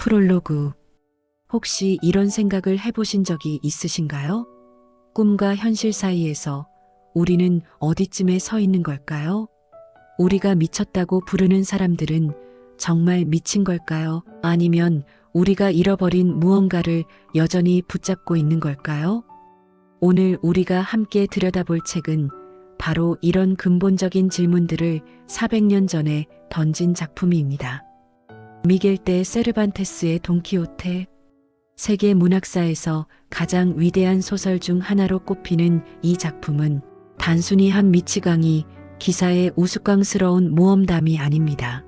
프롤로그. 혹시 이런 생각을 해보신 적이 있으신가요? 꿈과 현실 사이에서 우리는 어디쯤에 서 있는 걸까요? 우리가 미쳤다고 부르는 사람들은 정말 미친 걸까요? 아니면 우리가 잃어버린 무언가를 여전히 붙잡고 있는 걸까요? 오늘 우리가 함께 들여다볼 책은 바로 이런 근본적인 질문들을 400년 전에 던진 작품입니다. 미겔 데 세르반테스의 돈키호테. 세계 문학사에서 가장 위대한 소설 중 하나로 꼽히는 이 작품은 단순히 한 미치광이 기사의 우스꽝스러운 모험담이 아닙니다.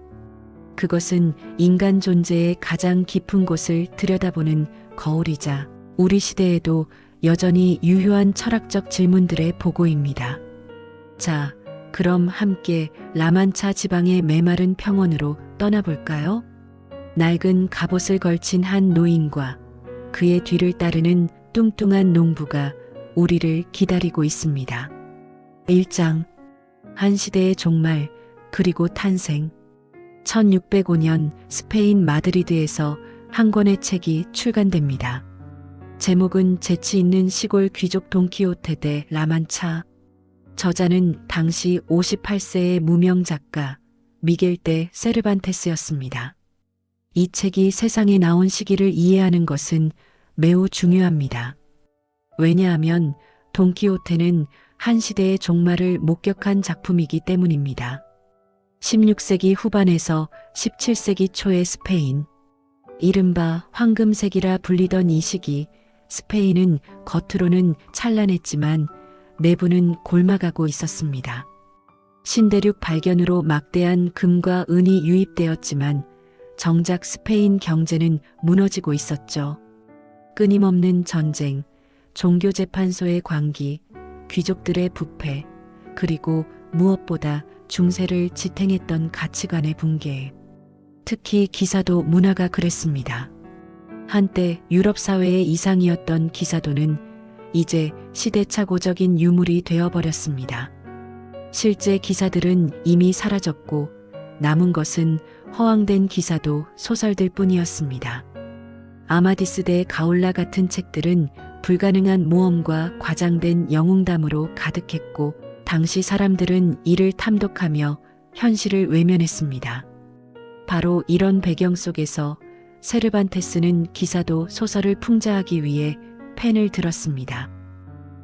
그것은 인간 존재의 가장 깊은 곳을 들여다보는 거울이자 우리 시대에도 여전히 유효한 철학적 질문들의 보고입니다. 자, 그럼 함께 라만차 지방의 메마른 평원으로 떠나볼까요? 낡은 갑옷을 걸친 한 노인과 그의 뒤를 따르는 뚱뚱한 농부가 우리를 기다리고 있습니다. 1장. 한 시대의 종말, 그리고 탄생. 1605년 스페인 마드리드에서 한 권의 책이 출간됩니다. 제목은 재치 있는 시골 귀족 돈키호테 데 라만차. 저자는 당시 58세의 무명 작가 미겔 데 세르반테스였습니다. 이 책이 세상에 나온 시기를 이해하는 것은 매우 중요합니다. 왜냐하면 돈키호테는 한 시대의 종말을 목격한 작품이기 때문입니다. 16세기 후반에서 17세기 초의 스페인, 이른바 황금세기라 불리던 이 시기, 스페인은 겉으로는 찬란했지만 내부는 골마가고 있었습니다. 신대륙 발견으로 막대한 금과 은이 유입되었지만 정작 스페인 경제는 무너지고 있었죠. 끊임없는 전쟁, 종교재판소의 광기, 귀족들의 부패, 그리고 무엇보다 중세를 지탱했던 가치관의 붕괴. 특히 기사도 문화가 그랬습니다. 한때 유럽 사회의 이상이었던 기사도는 이제 시대착오적인 유물이 되어버렸습니다. 실제 기사들은 이미 사라졌고 남은 것은 허황된 기사도 소설들 뿐이었습니다. 아마디스 데 가올라 같은 책들은 불가능한 모험과 과장된 영웅담으로 가득했고 당시 사람들은 이를 탐독하며 현실을 외면했습니다. 바로 이런 배경 속에서 세르반테스는 기사도 소설을 풍자하기 위해 펜을 들었습니다.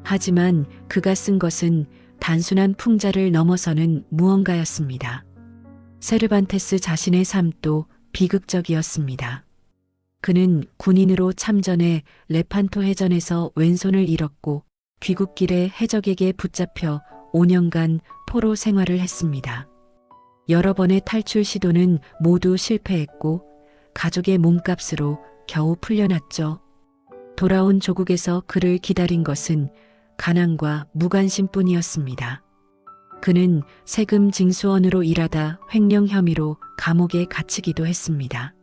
하지만 그가 쓴 것은 단순한 풍자를 넘어서는 무언가였습니다. 세르반테스 자신의 삶도 비극적이었습니다. 그는 군인으로 참전해 레판토 해전에서 왼손을 잃었고 귀국길에 해적에게 붙잡혀 5년간 포로 생활을 했습니다. 여러 번의 탈출 시도는 모두 실패했고 가족의 몸값으로 겨우 풀려났죠. 돌아온 조국에서 그를 기다린 것은 가난과 무관심뿐이었습니다. 그는 세금 징수원으로 일하다 횡령 혐의로 감옥에 갇히기도 했습니다.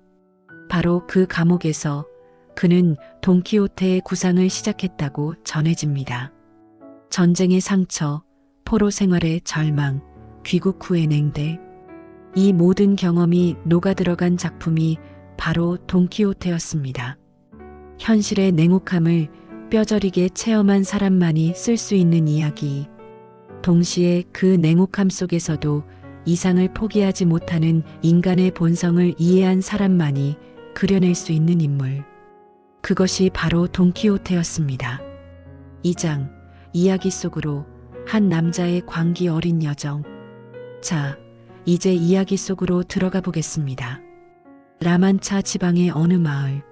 바로 그 감옥에서 그는 돈키호테의 구상을 시작했다고 전해집니다. 전쟁의 상처, 포로 생활의 절망, 귀국 후의 냉대. 이 모든 경험이 녹아들어간 작품이 바로 돈키호테였습니다. 현실의 냉혹함을 뼈저리게 체험한 사람만이 쓸 수 있는 이야기. 동시에 그 냉혹함 속에서도 이상을 포기하지 못하는 인간의 본성을 이해한 사람만이 그려낼 수 있는 인물. 그것이 바로 돈키호테였습니다. 2장, 이야기 속으로 한 남자의 광기 어린 여정. 자, 이제 이야기 속으로 들어가 보겠습니다. 라만차 지방의 어느 마을.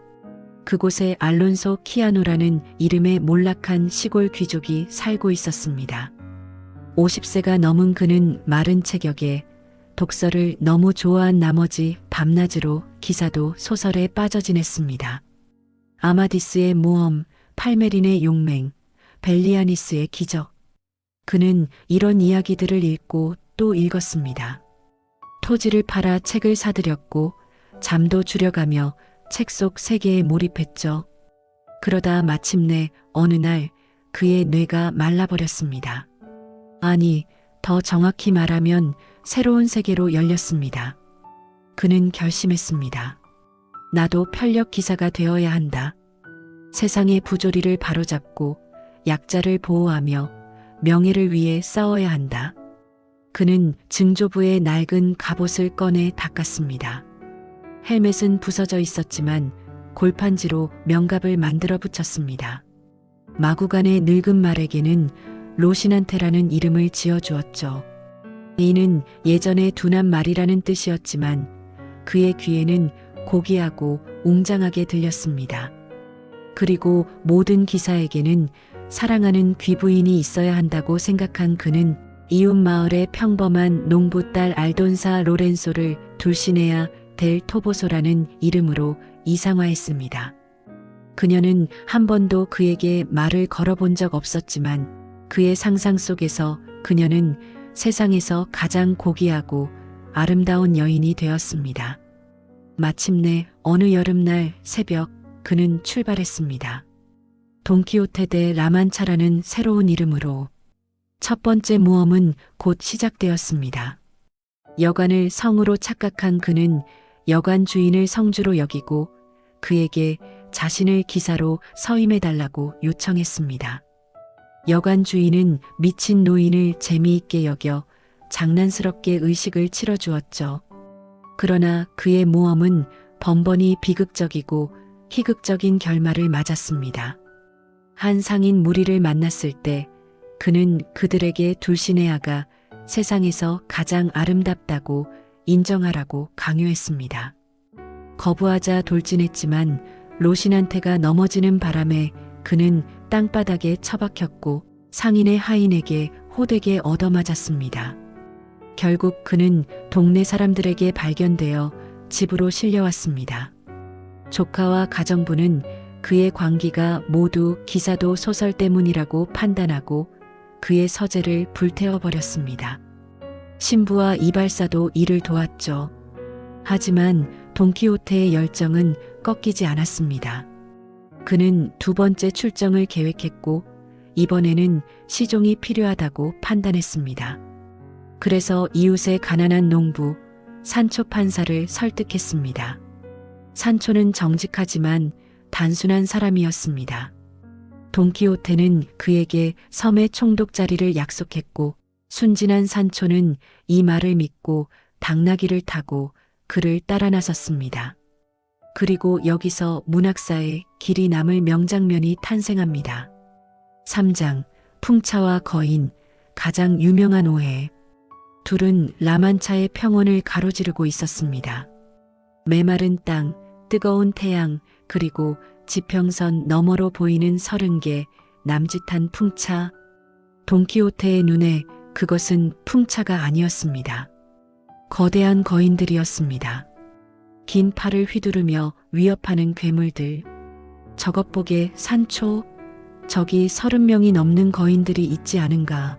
그곳에 알론소 키아노라는 이름의 몰락한 시골 귀족이 살고 있었습니다. 50세가 넘은 그는 마른 체격에 독서를 너무 좋아한 나머지 밤낮으로 기사도 소설에 빠져 지냈습니다. 아마디스의 모험, 팔메린의 용맹, 벨리아니스의 기적. 그는 이런 이야기들을 읽고 또 읽었습니다. 토지를 팔아 책을 사들였고 잠도 줄여가며 책 속 세계에 몰입했죠. 그러다 마침내 어느 날 그의 뇌가 말라버렸습니다. 아니, 더 정확히 말하면 새로운 세계로 열렸습니다. 그는 결심했습니다. 나도 편력 기사가 되어야 한다. 세상의 부조리를 바로잡고 약자를 보호하며 명예를 위해 싸워야 한다. 그는 증조부의 낡은 갑옷을 꺼내 닦았습니다. 헬멧은 부서져 있었지만 골판지로 명갑을 만들어 붙였습니다. 마구간의 늙은 말에게는 로시난테라는 이름을 지어주었죠. 이는 예전의 둔한 말이라는 뜻이었지만 그의 귀에는 고귀하고 웅장하게 들렸습니다. 그리고 모든 기사에게는 사랑하는 귀부인이 있어야 한다고 생각한 그는 이웃 마을의 평범한 농부딸 알돈사 로렌소를 둘시네아 델 토보소라는 이름으로 이상화했습니다. 그녀는 한 번도 그에게 말을 걸어본 적 없었지만 그의 상상 속에서 그녀는 세상에서 가장 고귀하고 아름다운 여인이 되었습니다. 마침내 어느 여름날 새벽 그는 출발했습니다. 돈키호테 대 라만차라는 새로운 이름으로 첫 번째 모험은 곧 시작되었습니다. 여관을 성으로 착각한 그는 여관 주인을 성주로 여기고 그에게 자신을 기사로 서임해달라고 요청했습니다. 여관 주인은 미친 노인을 재미있게 여겨 장난스럽게 의식을 치러주었죠. 그러나 그의 모험은 번번이 비극적이고 희극적인 결말을 맞았습니다. 한 상인 무리를 만났을 때 그는 그들에게 둘시네아가 세상에서 가장 아름답다고 인정하라고 강요했습니다. 거부하자 돌진했지만 로시난테가 넘어지는 바람에 그는 땅바닥에 처박혔고 상인의 하인에게 호되게 얻어맞았습니다. 결국 그는 동네 사람들에게 발견되어 집으로 실려왔습니다. 조카와 가정부는 그의 광기가 모두 기사도 소설 때문이라고 판단하고 그의 서재를 불태워버렸습니다. 신부와 이발사도 이를 도왔죠. 하지만 돈키호테의 열정은 꺾이지 않았습니다. 그는 두 번째 출정을 계획했고 이번에는 시종이 필요하다고 판단했습니다. 그래서 이웃의 가난한 농부 산초 판사를 설득했습니다. 산초는 정직하지만 단순한 사람이었습니다. 돈키호테는 그에게 섬의 총독자리를 약속했고 순진한 산초는 이 말을 믿고 당나귀를 타고 그를 따라 나섰습니다. 그리고 여기서 문학사에 길이 남을 명장면이 탄생합니다. 3장 풍차와 거인, 가장 유명한 오해. 둘은 라만차의 평원을 가로지르고 있었습니다. 메마른 땅, 뜨거운 태양, 그리고 지평선 너머로 보이는 30개 남짓한 풍차. 돈키호테의 눈에 그것은 풍차가 아니었습니다. 거대한 거인들이었습니다. 긴 팔을 휘두르며 위협하는 괴물들. 저것 보게 산초, 저기 30명이 넘는 거인들이 있지 않은가.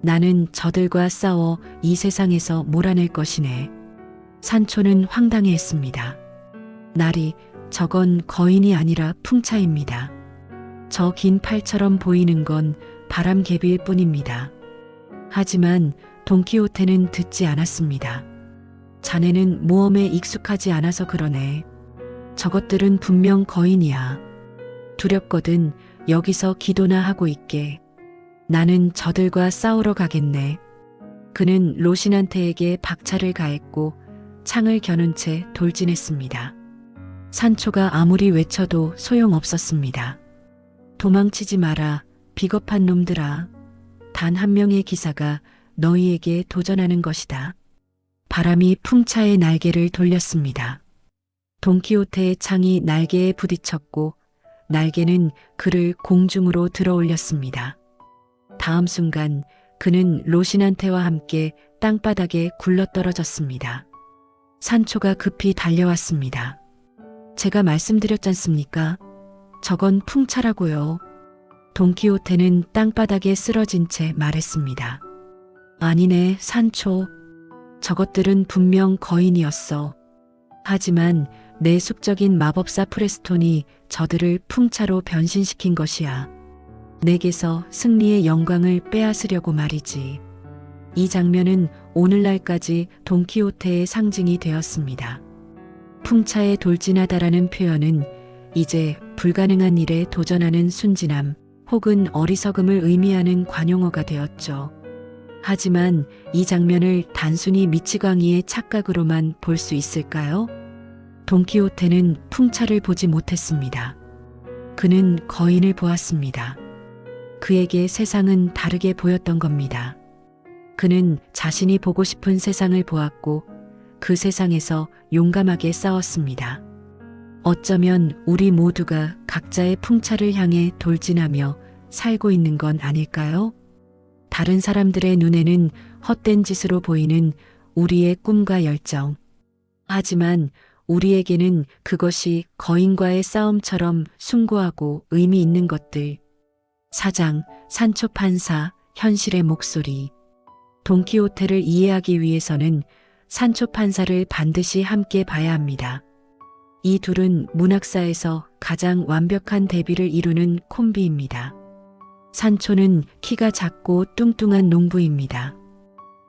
나는 저들과 싸워 이 세상에서 몰아낼 것이네. 산초는 황당해했습니다. 나리, 저건 거인이 아니라 풍차입니다. 저 긴 팔처럼 보이는 건 바람개비일 뿐입니다. 하지만 돈키호테는 듣지 않았습니다. 자네는 모험에 익숙하지 않아서 그러네. 저것들은 분명 거인이야. 두렵거든. 여기서 기도나 하고 있게. 나는 저들과 싸우러 가겠네. 그는 로시난테에게 박차를 가했고 창을 겨눈 채 돌진했습니다. 산초가 아무리 외쳐도 소용없었습니다. 도망치지 마라, 비겁한 놈들아. 단 한 명의 기사가 너희에게 도전하는 것이다. 바람이 풍차의 날개를 돌렸습니다. 돈키호테의 창이 날개에 부딪혔고 날개는 그를 공중으로 들어올렸습니다. 다음 순간 그는 로시난테와 함께 땅바닥에 굴러떨어졌습니다. 산초가 급히 달려왔습니다. 제가 말씀드렸잖습니까? 저건 풍차라고요. 돈키호테는 땅바닥에 쓰러진 채 말했습니다. 아니네, 산초. 저것들은 분명 거인이었어. 하지만 내 숙적인 마법사 프레스톤이 저들을 풍차로 변신시킨 것이야. 내게서 승리의 영광을 빼앗으려고 말이지. 이 장면은 오늘날까지 돈키호테의 상징이 되었습니다. 풍차에 돌진하다라는 표현은 이제 불가능한 일에 도전하는 순진함 혹은 어리석음을 의미하는 관용어가 되었죠. 하지만 이 장면을 단순히 미치광이의 착각으로만 볼 수 있을까요? 돈키호테는 풍차를 보지 못했습니다. 그는 거인을 보았습니다. 그에게 세상은 다르게 보였던 겁니다. 그는 자신이 보고 싶은 세상을 보았고 그 세상에서 용감하게 싸웠습니다. 어쩌면 우리 모두가 각자의 풍차를 향해 돌진하며 살고 있는 건 아닐까요? 다른 사람들의 눈에는 헛된 짓으로 보이는 우리의 꿈과 열정. 하지만 우리에게는 그것이 거인과의 싸움처럼 숭고하고 의미 있는 것들. 사장, 산초 판사, 현실의 목소리. 돈키호테를 이해하기 위해서는 산초 판사를 반드시 함께 봐야 합니다. 이 둘은 문학사에서 가장 완벽한 대비를 이루는 콤비입니다. 산초는 키가 작고 뚱뚱한 농부입니다.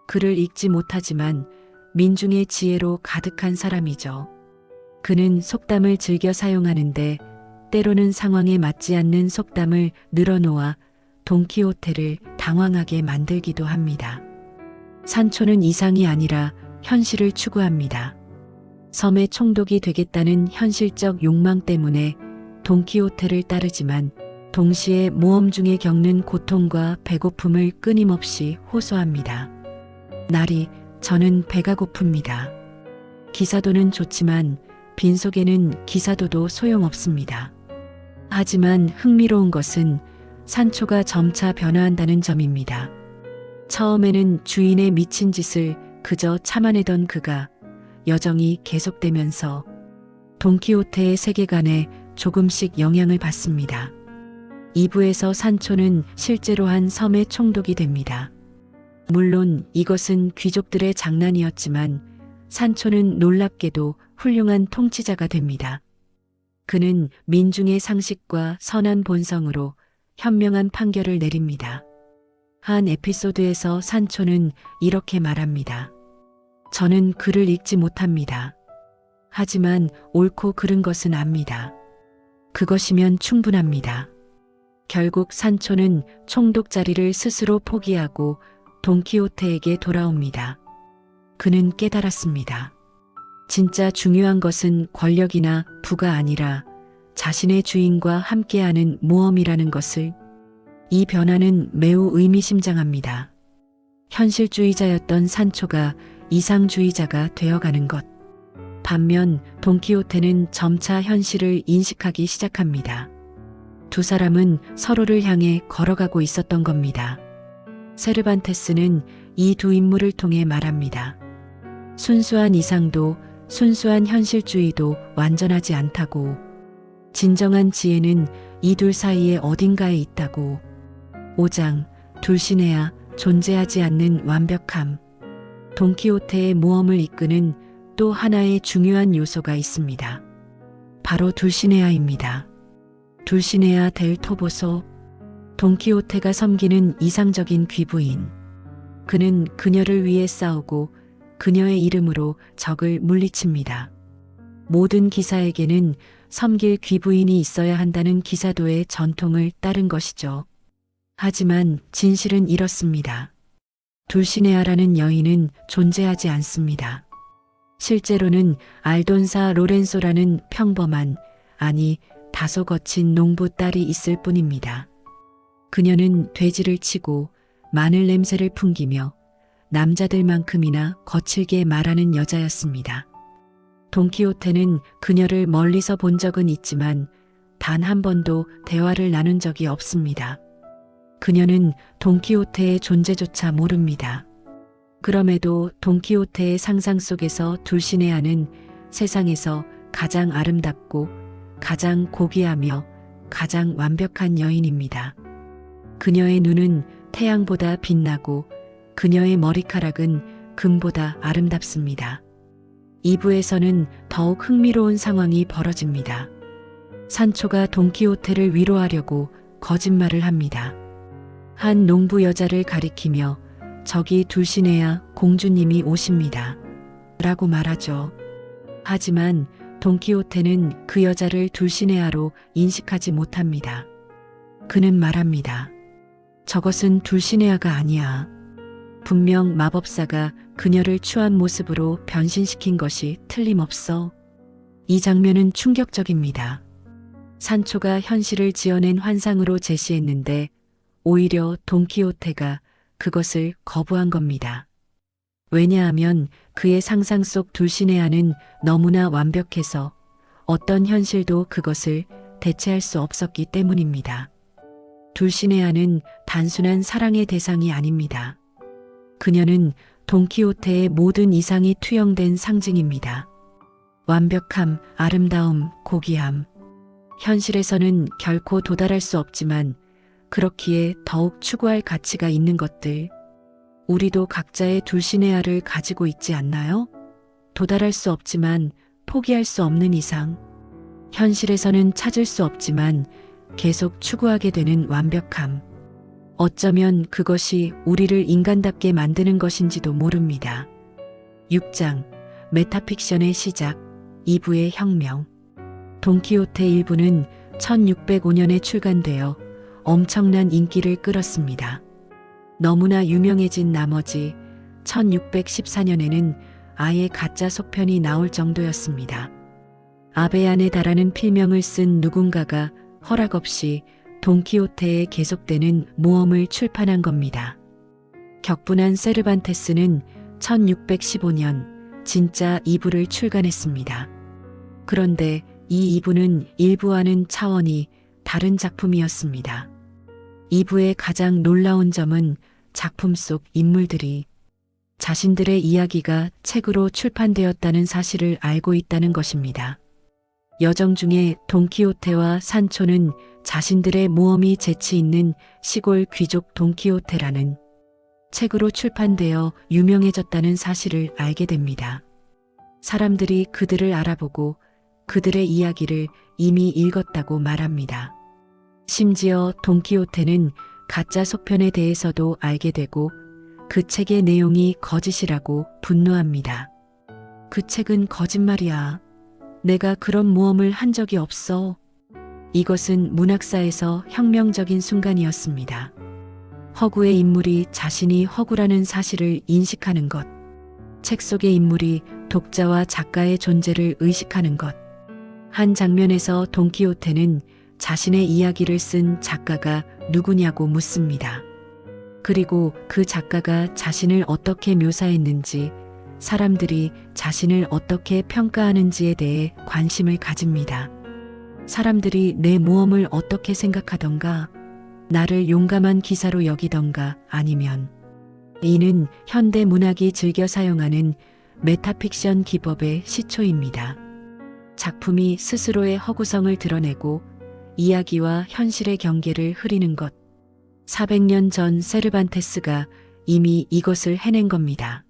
글을 읽지 못하지만 민중의 지혜로 가득한 사람이죠. 그는 속담을 즐겨 사용하는데 때로는 상황에 맞지 않는 속담을 늘어놓아 돈키호테를 당황하게 만들기도 합니다. 산초는 이상이 아니라 현실을 추구합니다. 섬의 총독이 되겠다는 현실적 욕망 때문에 돈키호테를 따르지만 동시에 모험 중에 겪는 고통과 배고픔을 끊임없이 호소합니다. 나리, 저는 배가 고픕니다. 기사도는 좋지만 빈속에는 기사도도 소용없습니다. 하지만 흥미로운 것은 산초가 점차 변화한다는 점입니다. 처음에는 주인의 미친 짓을 그저 참아내던 그가 여정이 계속되면서 돈키호테의 세계관에 조금씩 영향을 받습니다. 2부에서 산초는 실제로 한 섬의 총독이 됩니다. 물론 이것은 귀족들의 장난이었지만 산초는 놀랍게도 훌륭한 통치자가 됩니다. 그는 민중의 상식과 선한 본성으로 현명한 판결을 내립니다. 한 에피소드에서 산초는 이렇게 말합니다. 저는 글을 읽지 못합니다. 하지만 옳고 그른 것은 압니다. 그것이면 충분합니다. 결국 산초는 총독 자리를 스스로 포기하고 돈키호테에게 돌아옵니다. 그는 깨달았습니다. 진짜 중요한 것은 권력이나 부가 아니라 자신의 주인과 함께하는 모험이라는 것을. 이 변화는 매우 의미심장합니다. 현실주의자였던 산초가 이상주의자가 되어가는 것. 반면 돈키호테는 점차 현실을 인식하기 시작합니다. 두 사람은 서로를 향해 걸어가고 있었던 겁니다. 세르반테스는 이 두 인물을 통해 말합니다. 순수한 이상도 순수한 현실주의도 완전하지 않다고. 진정한 지혜는 이 둘 사이에 어딘가에 있다고. 5장, 둘시네아, 존재하지 않는 완벽함. 돈키호테의 모험을 이끄는 또 하나의 중요한 요소가 있습니다. 바로 둘시네아입니다. 둘시네아 델 토보소. 돈키호테가 섬기는 이상적인 귀부인. 그는 그녀를 위해 싸우고 그녀의 이름으로 적을 물리칩니다. 모든 기사에게는 섬길 귀부인이 있어야 한다는 기사도의 전통을 따른 것이죠. 하지만 진실은 이렇습니다. 둘시네아라는 여인은 존재하지 않습니다. 실제로는 알돈사 로렌소라는 평범한, 아니 다소 거친 농부 딸이 있을 뿐입니다. 그녀는 돼지를 치고 마늘 냄새를 풍기며 남자들만큼이나 거칠게 말하는 여자였습니다. 돈키호테는 그녀를 멀리서 본 적은 있지만 단 한 번도 대화를 나눈 적이 없습니다. 그녀는 돈키호테의 존재조차 모릅니다. 그럼에도 돈키호테의 상상 속에서 둘시네아는 세상에서 가장 아름답고 가장 고귀하며 가장 완벽한 여인입니다. 그녀의 눈은 태양보다 빛나고 그녀의 머리카락은 금보다 아름답습니다. 2부에서는 더욱 흥미로운 상황이 벌어집니다. 산초가 돈키호테를 위로하려고 거짓말을 합니다. 한 농부 여자를 가리키며 저기 둘시네아 공주님이 오십니다. 라고 말하죠. 하지만 돈키호테는 그 여자를 둘시네아로 인식하지 못합니다. 그는 말합니다. 저것은 둘시네아가 아니야. 분명 마법사가 그녀를 추한 모습으로 변신시킨 것이 틀림없어. 이 장면은 충격적입니다. 산초가 현실을 지어낸 환상으로 제시했는데 오히려 돈키호테가 그것을 거부한 겁니다. 왜냐하면 그의 상상 속 둘시네아는 너무나 완벽해서 어떤 현실도 그것을 대체할 수 없었기 때문입니다. 둘시네아는 단순한 사랑의 대상이 아닙니다. 그녀는 돈키호테의 모든 이상이 투영된 상징입니다. 완벽함, 아름다움, 고귀함. 현실에서는 결코 도달할 수 없지만 그렇기에 더욱 추구할 가치가 있는 것들. 우리도 각자의 둘시네아를 가지고 있지 않나요? 도달할 수 없지만 포기할 수 없는 이상. 현실에서는 찾을 수 없지만 계속 추구하게 되는 완벽함. 어쩌면 그것이 우리를 인간답게 만드는 것인지도 모릅니다. 6장 메타픽션의 시작 2부의 혁명. 돈키호테 1부는 1605년에 출간되어 엄청난 인기를 끌었습니다. 너무나 유명해진 나머지 1614년에는 아예 가짜 속편이 나올 정도였습니다. 아베안에 달하는 필명을 쓴 누군가가 허락 없이 돈키호테에 계속되는 모험을 출판한 겁니다. 격분한 세르반테스는 1615년 진짜 2부를 출간했습니다. 그런데 이 2부는 1부와는 차원이 다른 작품이었습니다. 2부의 가장 놀라운 점은 작품 속 인물들이 자신들의 이야기가 책으로 출판되었다는 사실을 알고 있다는 것입니다. 여정 중에 돈키호테와 산초는 자신들의 모험이 재치 있는 시골 귀족 돈키호테라는 책으로 출판되어 유명해졌다는 사실을 알게 됩니다. 사람들이 그들을 알아보고 그들의 이야기를 이미 읽었다고 말합니다. 심지어 돈키호테는 가짜 속편에 대해서도 알게 되고 그 책의 내용이 거짓이라고 분노합니다. 그 책은 거짓말이야. 내가 그런 모험을 한 적이 없어. 이것은 문학사에서 혁명적인 순간이었습니다. 허구의 인물이 자신이 허구라는 사실을 인식하는 것. 책 속의 인물이 독자와 작가의 존재를 의식하는 것. 한 장면에서 돈키호테는 자신의 이야기를 쓴 작가가 누구냐고 묻습니다. 그리고 그 작가가 자신을 어떻게 묘사했는지, 사람들이 자신을 어떻게 평가하는지에 대해 관심을 가집니다. 사람들이 내 모험을 어떻게 생각하던가, 나를 용감한 기사로 여기던가 아니면 이는 현대 문학이 즐겨 사용하는 메타픽션 기법의 시초입니다. 작품이 스스로의 허구성을 드러내고 이야기와 현실의 경계를 흐리는 것. 400년 전 세르반테스가 이미 이것을 해낸 겁니다.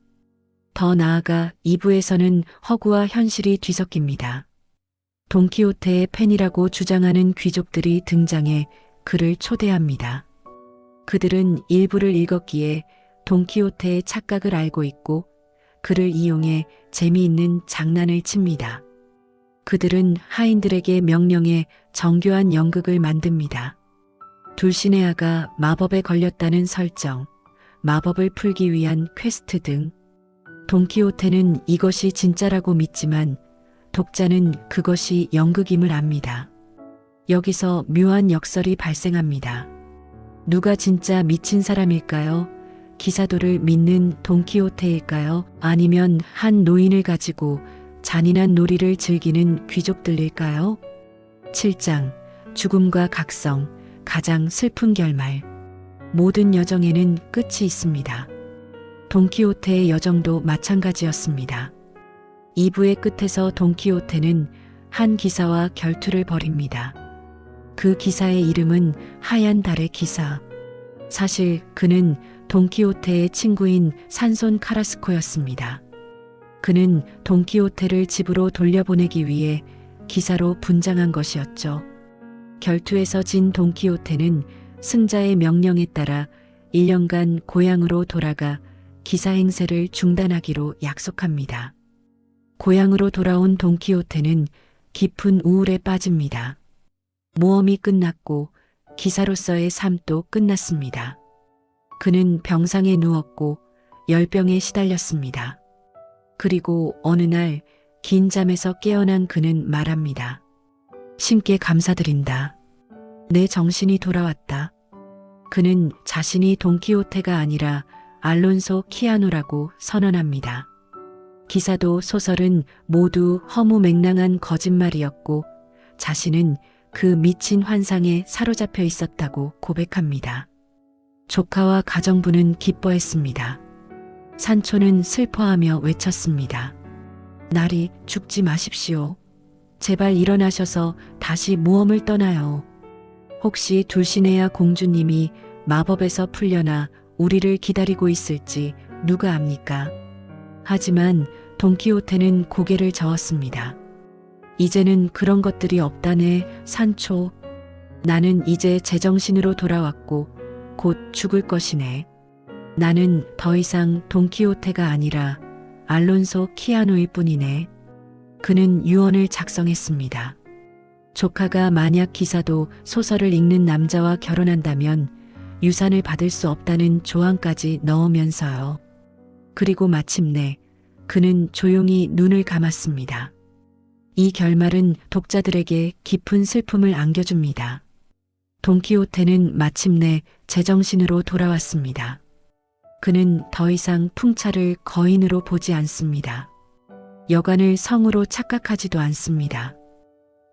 더 나아가 2부에서는 허구와 현실이 뒤섞입니다. 돈키호테의 팬이라고 주장하는 귀족들이 등장해 그를 초대합니다. 그들은 일부를 읽었기에 돈키호테의 착각을 알고 있고 그를 이용해 재미있는 장난을 칩니다. 그들은 하인들에게 명령해 정교한 연극을 만듭니다. 둘시네아가 마법에 걸렸다는 설정, 마법을 풀기 위한 퀘스트 등. 돈키호테는 이것이 진짜라고 믿지만 독자는 그것이 연극임을 압니다. 여기서 묘한 역설이 발생합니다. 누가 진짜 미친 사람일까요? 기사도를 믿는 돈키호테일까요? 아니면 한 노인을 가지고 잔인한 놀이를 즐기는 귀족들일까요? 7장 죽음과 각성, 가장 슬픈 결말. 모든 여정에는 끝이 있습니다. 돈키호테의 여정도 마찬가지였습니다. 2부의 끝에서 돈키호테는 한 기사와 결투를 벌입니다. 그 기사의 이름은 하얀 달의 기사. 사실 그는 돈키호테의 친구인 산손 카라스코였습니다. 그는 돈키호테를 집으로 돌려보내기 위해 기사로 분장한 것이었죠. 결투에서 진 돈키호테는 승자의 명령에 따라 1년간 고향으로 돌아가 기사 행세를 중단하기로 약속합니다. 고향으로 돌아온 돈키호테는 깊은 우울에 빠집니다. 모험이 끝났고 기사로서의 삶도 끝났습니다. 그는 병상에 누웠고 열병에 시달렸습니다. 그리고 어느 날 긴 잠에서 깨어난 그는 말합니다. 신께 감사드린다. 내 정신이 돌아왔다. 그는 자신이 돈키호테가 아니라 알론소 키아노라고 선언합니다. 기사도 소설은 모두 허무맹랑한 거짓말이었고 자신은 그 미친 환상에 사로잡혀 있었다고 고백합니다. 조카와 가정부는 기뻐했습니다. 산초는 슬퍼하며 외쳤습니다. 나리, 죽지 마십시오. 제발 일어나셔서 다시 모험을 떠나요. 혹시 둘시네아 공주님이 마법에서 풀려나 우리를 기다리고 있을지 누가 압니까? 하지만 돈키호테는 고개를 저었습니다. 이제는 그런 것들이 없다네, 산초. 나는 이제 제정신으로 돌아왔고 곧 죽을 것이네. 나는 더 이상 돈키호테가 아니라 알론소 키아노일 뿐이네. 그는 유언을 작성했습니다. 조카가 만약 기사도 소설을 읽는 남자와 결혼한다면 유산을 받을 수 없다는 조항까지 넣으면서요. 그리고 마침내 그는 조용히 눈을 감았습니다. 이 결말은 독자들에게 깊은 슬픔을 안겨줍니다. 돈키호테는 마침내 제정신으로 돌아왔습니다. 그는 더 이상 풍차를 거인으로 보지 않습니다. 여관을 성으로 착각하지도 않습니다.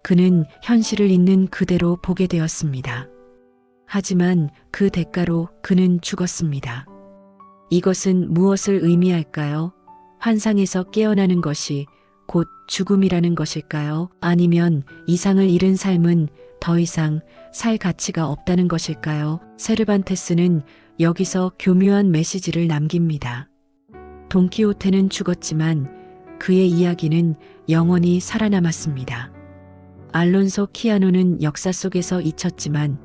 그는 현실을 있는 그대로 보게 되었습니다. 하지만 그 대가로 그는 죽었습니다. 이것은 무엇을 의미할까요? 환상에서 깨어나는 것이 곧 죽음이라는 것일까요? 아니면 이상을 잃은 삶은 더 이상 살 가치가 없다는 것일까요? 세르반테스는 여기서 교묘한 메시지를 남깁니다. 돈키호테는 죽었지만 그의 이야기는 영원히 살아남았습니다. 알론소 키아노는 역사 속에서 잊혔지만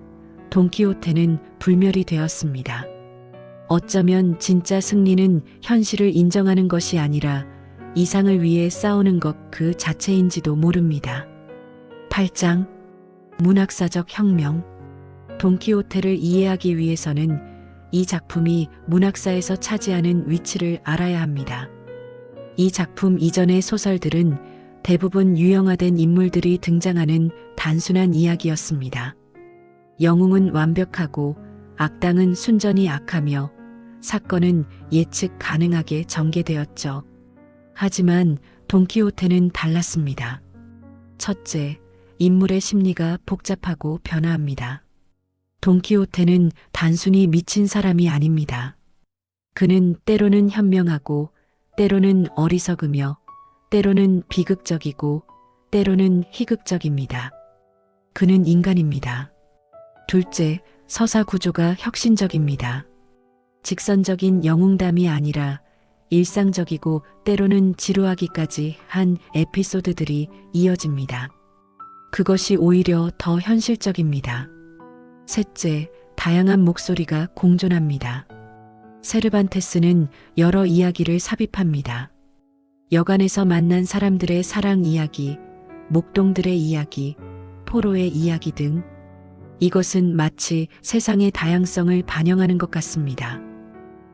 돈키호테는 불멸이 되었습니다. 어쩌면 진짜 승리는 현실을 인정하는 것이 아니라 이상을 위해 싸우는 것 그 자체인지도 모릅니다. 8장 문학사적 혁명. 돈키호테를 이해하기 위해서는 이 작품이 문학사에서 차지하는 위치를 알아야 합니다. 이 작품 이전의 소설들은 대부분 유형화된 인물들이 등장하는 단순한 이야기였습니다. 영웅은 완벽하고 악당은 순전히 악하며 사건은 예측 가능하게 전개되었죠. 하지만 돈키호테는 달랐습니다. 첫째, 인물의 심리가 복잡하고 변화합니다. 돈키호테는 단순히 미친 사람이 아닙니다. 그는 때로는 현명하고 때로는 어리석으며 때로는 비극적이고 때로는 희극적입니다. 그는 인간입니다. 둘째, 서사 구조가 혁신적입니다. 직선적인 영웅담이 아니라 일상적이고 때로는 지루하기까지 한 에피소드들이 이어집니다. 그것이 오히려 더 현실적입니다. 셋째, 다양한 목소리가 공존합니다. 세르반테스는 여러 이야기를 삽입합니다. 여관에서 만난 사람들의 사랑 이야기, 목동들의 이야기, 포로의 이야기 등 이것은 마치 세상의 다양성을 반영하는 것 같습니다.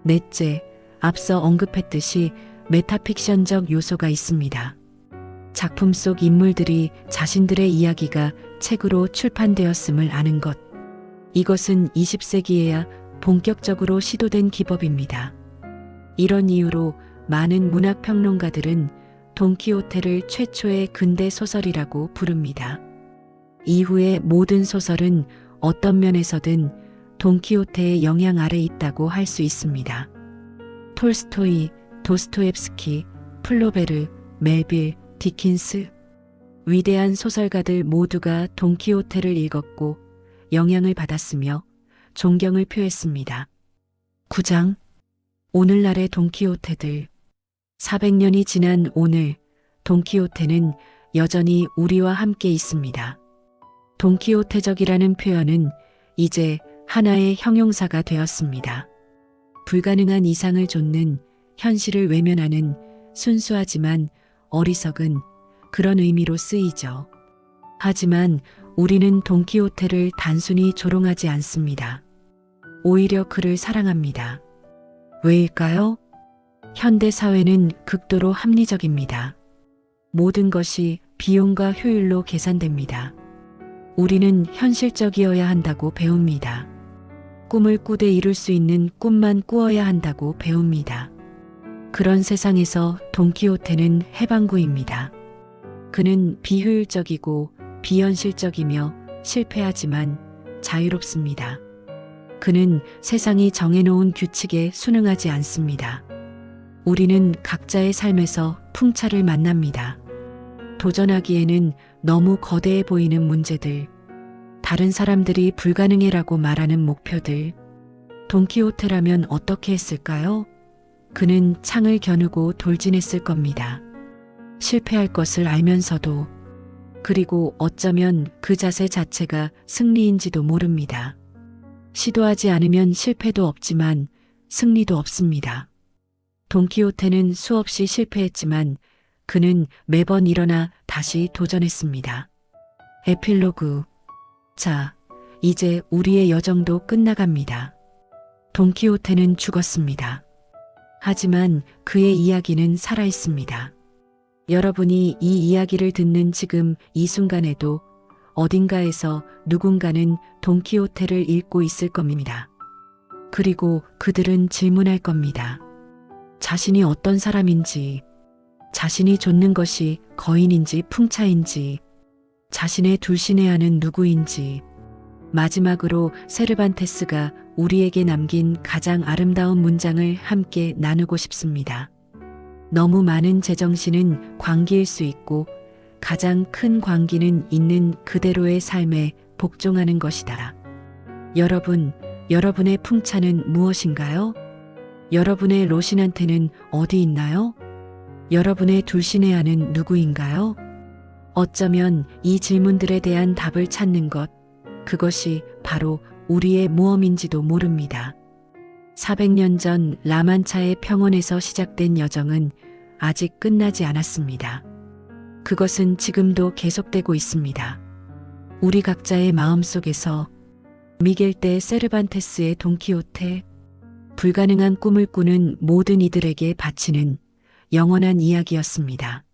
넷째, 앞서 언급했듯이 메타픽션적 요소가 있습니다. 작품 속 인물들이 자신들의 이야기가 책으로 출판되었음을 아는 것. 이것은 20세기에야 본격적으로 시도된 기법입니다. 이런 이유로 많은 문학평론가들은 돈키호테를 최초의 근대 소설이라고 부릅니다. 이후의 모든 소설은 어떤 면에서든 돈키호테의 영향 아래 있다고 할 수 있습니다. 톨스토이, 도스토옙스키, 플로베르, 멜빌, 디킨스. 위대한 소설가들 모두가 돈키호테를 읽었고 영향을 받았으며 존경을 표했습니다. 9장 오늘날의 돈키호테들. 400년이 지난 오늘 돈키호테는 여전히 우리와 함께 있습니다. 돈키호테적이라는 표현은 이제 하나의 형용사가 되었습니다. 불가능한 이상을 좇는 현실을 외면하는 순수하지만 어리석은 그런 의미로 쓰이죠. 하지만 우리는 돈키호테를 단순히 조롱하지 않습니다. 오히려 그를 사랑합니다. 왜일까요? 현대 사회는 극도로 합리적입니다. 모든 것이 비용과 효율로 계산됩니다. 우리는 현실적이어야 한다고 배웁니다. 꿈을 꾸되 이룰 수 있는 꿈만 꾸어야 한다고 배웁니다. 그런 세상에서 돈키호테는 해방구입니다. 그는 비효율적이고 비현실적이며 실패하지만 자유롭습니다. 그는 세상이 정해놓은 규칙에 순응하지 않습니다. 우리는 각자의 삶에서 풍차를 만납니다. 도전하기에는 너무 거대해 보이는 문제들, 다른 사람들이 불가능해라고 말하는 목표들. 돈키호테라면 어떻게 했을까요? 그는 창을 겨누고 돌진했을 겁니다. 실패할 것을 알면서도, 그리고 어쩌면 그 자세 자체가 승리인지도 모릅니다. 시도하지 않으면 실패도 없지만 승리도 없습니다. 돈키호테는 수없이 실패했지만 그는 매번 일어나 다시 도전했습니다. 에필로그. 자, 이제 우리의 여정도 끝나갑니다. 돈키호테는 죽었습니다. 하지만 그의 이야기는 살아있습니다. 여러분이 이 이야기를 듣는 지금 이 순간에도 어딘가에서 누군가는 돈키호테를 읽고 있을 겁니다. 그리고 그들은 질문할 겁니다. 자신이 어떤 사람인지, 자신이 좇는 것이 거인인지 풍차인지, 자신의 둘신해하는 누구인지, 마지막으로 세르반테스가 우리에게 남긴 가장 아름다운 문장을 함께 나누고 싶습니다. 너무 많은 제정신은 광기일 수 있고 가장 큰 광기는 있는 그대로의 삶에 복종하는 것이다. 여러분, 여러분의 풍차는 무엇인가요? 여러분의 로신한테는 어디 있나요? 여러분의 둘신해하는 누구인가요? 어쩌면 이 질문들에 대한 답을 찾는 것, 그것이 바로 우리의 모험인지도 모릅니다. 400년 전 라만차의 평원에서 시작된 여정은 아직 끝나지 않았습니다. 그것은 지금도 계속되고 있습니다. 우리 각자의 마음속에서 미겔 데 세르반테스의 돈키호테, 불가능한 꿈을 꾸는 모든 이들에게 바치는 영원한 이야기였습니다.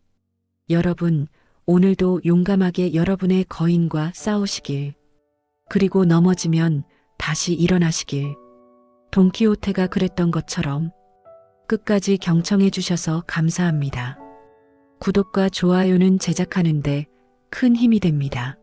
여러분, 오늘도 용감하게 여러분의 거인과 싸우시길, 그리고 넘어지면 다시 일어나시길. 돈키호테가 그랬던 것처럼. 끝까지 경청해 주셔서 감사합니다. 구독과 좋아요는 제작하는데 큰 힘이 됩니다.